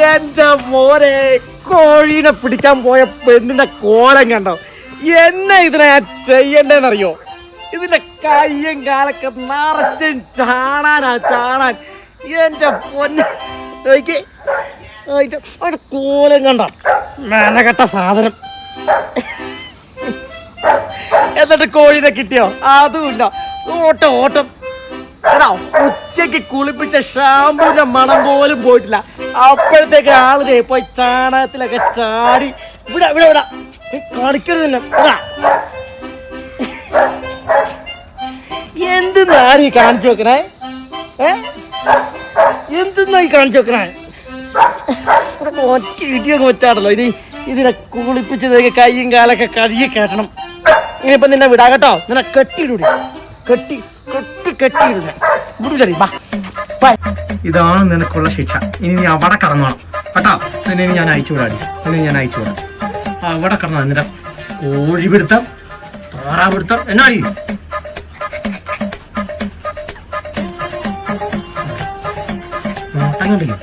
എന്റെ മോനെ കോഴീനെ പിടിക്കാൻ പോയ പെണ്ണിന്റെ കോലം കണ്ടോ? എന്നെ ഇതിനെ ഞാൻ ചെയ്യണ്ടേന്നറിയോ? ഇതിന്റെ കയ്യും കാലൊക്കെ നിറച്ചും ചാണാൻ. എന്റെ പൊന്നെ അതിന്റെ കോലം കണ്ട മെനകെട്ട സാധനം. എന്നിട്ട് കോഴീനെ കിട്ടിയോ? അതുമില്ല, ഓട്ടം. എടാ, ഉച്ചക്ക് കുളിപ്പിച്ച ഷാമ്പൂന്റെ മണം പോലും പോയിട്ടില്ല. അപ്പോഴത്തേക്ക് ആളിനെ പോയി ചാണകത്തിലൊക്കെ ചാടി. ഇവിടെ കളിക്കരുത് തന്നെ. എന്തെന്നാണ് ഈ കാണിച്ചു വെക്കണേ? എന്തെന്നാ ഈ കാണിച്ചു വെക്കണേ? ഒറ്റ ഇടിയൊക്കെ വെച്ചാണല്ലോ. ഇതിനെ കുളിപ്പിച്ചതൊക്കെ കയ്യും കാലൊക്കെ കഴുകി കയറ്റണം. ഇനിയിപ്പൊ നിന്നെ വിടാ കേട്ടോ. നിന്നെ കെട്ടിയിടൂടി, കെട്ടിയിടൂടെ. ഇതാണ് നിനക്കുള്ള ശിക്ഷ. ഇനി നീ അവിടെ കടന്നോണം കേട്ടോ. നിന്നെ ഞാൻ അയച്ചു വിടാടി. അവിടെ കടന്ന നിന്റെ കോഴിപിടുത്തം, താറാപിടുത്തം എന്നാടി. നോട്ടം കണ്ടില്ലേ?